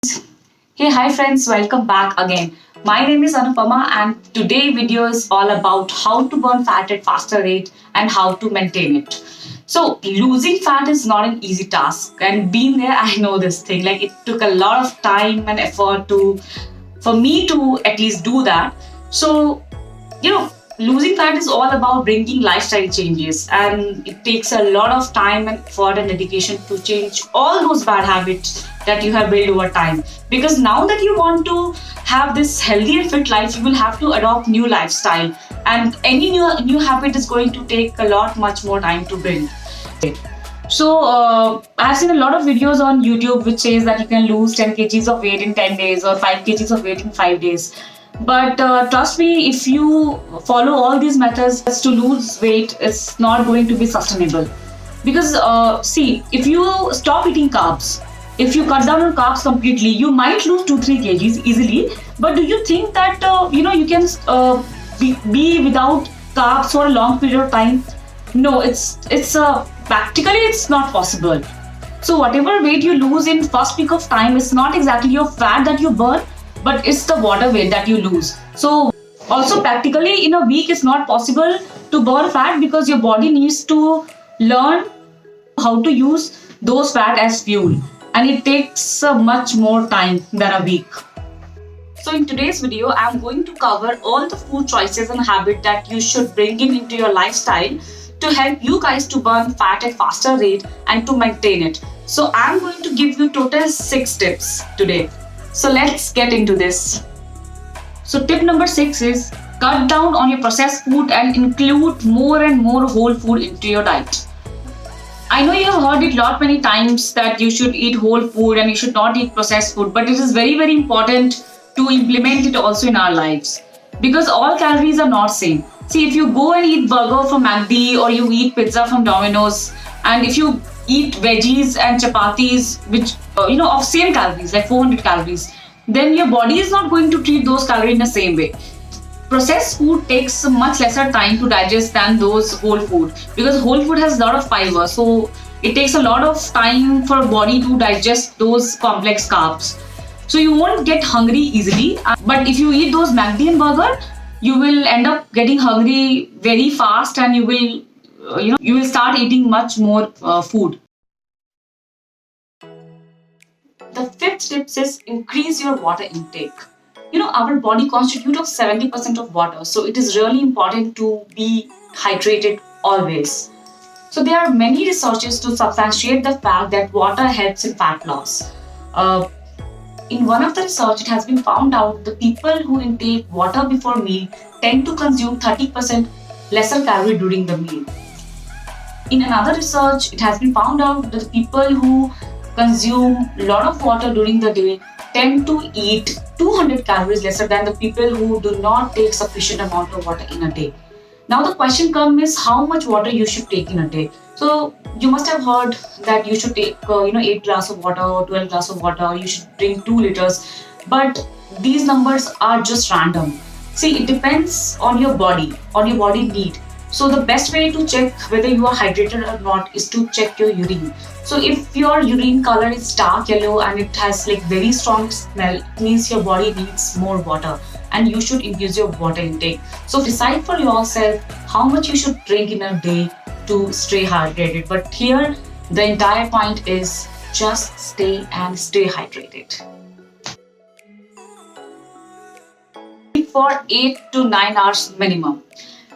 Hey, hi friends, welcome back again. My name is Anupama and today video is all about how to burn fat at faster rate and how to maintain it. So losing fat is not an easy task and being there I know this thing. Like it took a lot of time and effort to for me to at least do that. So losing fat is all about bringing lifestyle changes, and it takes a lot of time and effort and dedication to change all those bad habits that you have built over time. Because now that you want to have this healthy and fit life, you will have to adopt new lifestyle, and any new habit is going to take a lot much more time to build. So I've seen a lot of videos on YouTube which says that you can lose 10 kgs of weight in 10 days or 5 kgs of weight in 5 days. But trust me, if you follow all these methods to lose weight, it's not going to be sustainable. Because see, if you stop eating carbs, if you cut down on carbs completely, you might lose 2-3 kgs easily. But do you think that you can be without carbs for a long period of time? No, it's practically it's not possible. So whatever weight you lose in first week of time is not exactly your fat that you burn, but it's the water weight that you lose. So also practically in a week it's not possible to burn fat because your body needs to learn how to use those fat as fuel, and it takes much more time than a week. So in today's video, I'm going to cover all the food choices and habits that you should bring in into your lifestyle to help you guys to burn fat at faster rate and to maintain it. So I'm going to give you total 6 tips today. So let's get into this. So tip number 6 is cut down on your processed food and include more and more whole food into your diet. I know you have heard it many times that you should eat whole food and you should not eat processed food, but it is very, very important to implement it also in our lives because all calories are not same. See, if you go and eat burger from McD or you eat pizza from Domino's, and if you eat veggies and chapatis which of same calories like 400 calories, then your body is not going to treat those calories in the same way. Processed food takes much lesser time to digest than those whole food because whole food has a lot of fiber, so it takes a lot of time for body to digest those complex carbs. So you won't get hungry easily, but if you eat those McD and burger, you will end up getting hungry very fast, and you will start eating much more food. The fifth tip is increase your water intake. Our body constitutes of 70% of water, so it is really important to be hydrated always. So there are many researches to substantiate the fact that water helps in fat loss. In one of the research, it has been found out the people who intake water before meal tend to consume 30% lesser calorie during the meal. In another research, it has been found out that the people who consume a lot of water during the day tend to eat 200 calories lesser than the people who do not take sufficient amount of water in a day. Now the question comes is how much water you should take in a day. So you must have heard that you should take 8 glass of water or 12 glass of water, or you should drink 2 liters. But these numbers are just random. See, it depends on your body need. So the best way to check whether you are hydrated or not is to check your urine. So if your urine color is dark yellow and it has like very strong smell, it means your body needs more water and you should increase your water intake. So decide for yourself how much you should drink in a day to stay hydrated. But here the entire point is just stay hydrated. For 8 to 9 hours minimum.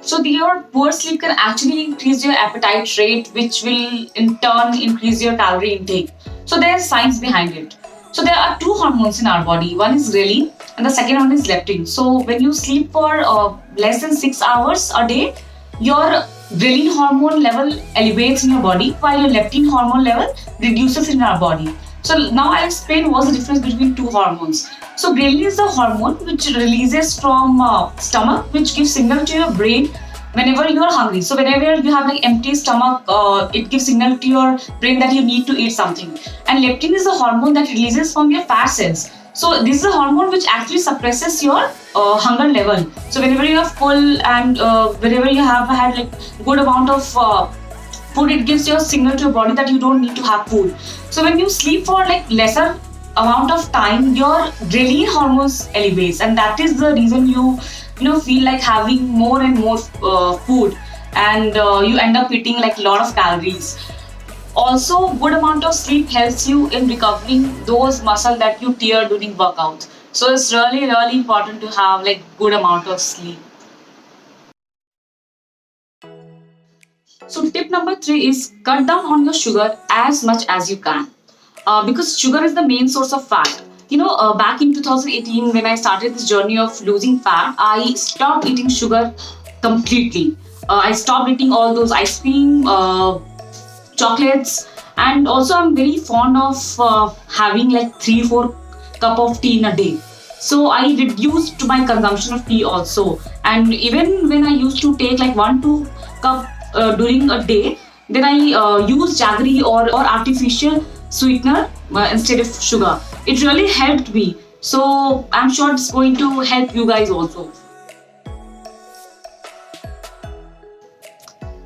So your poor sleep can actually increase your appetite rate, which will in turn increase your calorie intake. So there's science behind it. So there are 2 hormones in our body. One is ghrelin and the second one is leptin. So when you sleep for less than 6 hours a day, your ghrelin hormone level elevates in your body while your leptin hormone level reduces in our body. So now I'll explain what's the difference between 2 hormones. So ghrelin is the hormone which releases from stomach, which gives signal to your brain whenever you are hungry. So whenever you have like empty stomach, it gives signal to your brain that you need to eat something. And leptin is the hormone that releases from your fat cells. So this is a hormone which actually suppresses your hunger level. So whenever you are full and whenever you have had like good amount of food, it gives your signal to your body that you don't need to have food. So when you sleep for like lesser amount of time your ghrelin hormones elevates, and that is the reason you feel like having more and more food, and you end up eating like a lot of calories. Also, good amount of sleep helps you in recovering those muscle that you tear during workout. So it's really important to have like good amount of sleep. So tip number 3 is cut down on your sugar as much as you can, because sugar is the main source of fat. Back in 2018 when I started this journey of losing fat, I stopped eating sugar completely. I stopped eating all those ice cream, chocolates, and also I'm very fond of having like 3-4 cup of tea in a day. So I reduced my consumption of tea also, and even when I used to take like 1-2 cup during a day, then I use jaggery or artificial sweetener instead of sugar. It really helped me, so I'm sure it's going to help you guys also.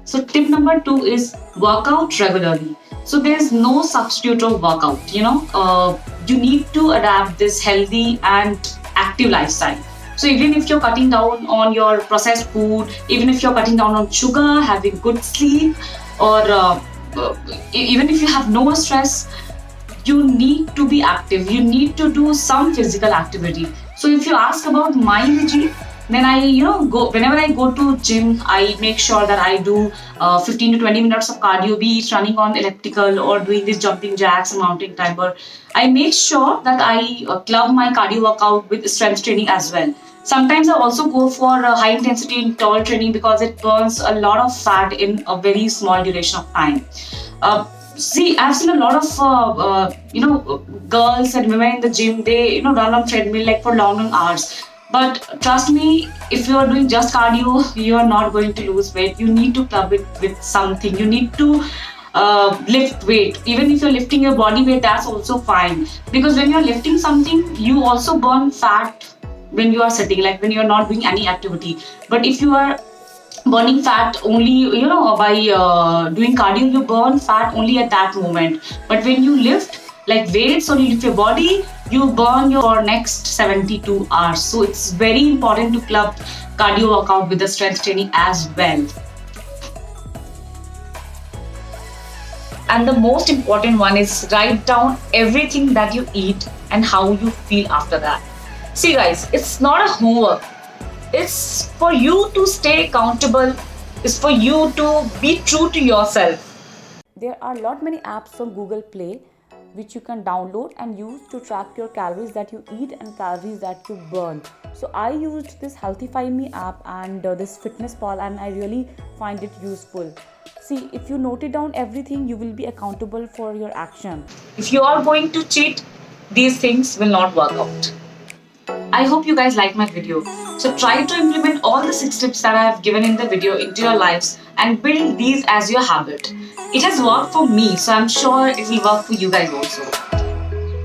So tip number 2 is work out regularly. So there's no substitute of workout. You need to adapt this healthy and active lifestyle. So even if you're cutting down on your processed food, even if you're cutting down on sugar, having good sleep, or even if you have no stress, you need to be active. You need to do some physical activity. So if you ask about my regime, then I go whenever I go to gym, I make sure that I do 15 to 20 minutes of cardio, be it running on elliptical or doing these jumping jacks and mountain climber. I make sure that I club my cardio workout with strength training as well. Sometimes I also go for high intensity interval training because it burns a lot of fat in a very small duration of time. See, I've seen a lot of girls and women in the gym. They run on treadmill like for long hours. But trust me, if you are doing just cardio, you are not going to lose weight. You need to club it with something. You need to lift weight. Even if you're lifting your body weight, that's also fine. Because when you're lifting something, you also burn fat when you are sitting, like when you're not doing any activity. But if you are burning fat only, by doing cardio, you burn fat only at that moment. But when you lift like weights or you lift your body, you burn your next 72 hours. So it's very important to club cardio workout with the strength training as well. And the most important one is write down everything that you eat and how you feel after that. See guys, it's not a homework. It's for you to stay accountable. It's for you to be true to yourself. There are many apps on Google Play which you can download and use to track your calories that you eat and calories that you burn. So I used this Healthify Me app and this Fitness Pal, and I really find it useful. See, if you note it down everything, you will be accountable for your action. If you are going to cheat, these things will not work out. I hope you guys like my video. So try to implement all the 6 tips that I have given in the video into your lives and build these as your habit. It has worked for me, so I'm sure it will work for you guys also.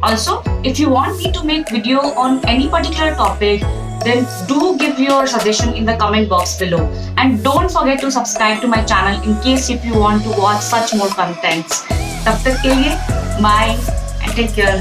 Also, if you want me to make video on any particular topic, then do give your suggestion in the comment box below. And don't forget to subscribe to my channel in case if you want to watch such more contents. Tab tak ke liye, bye and take care.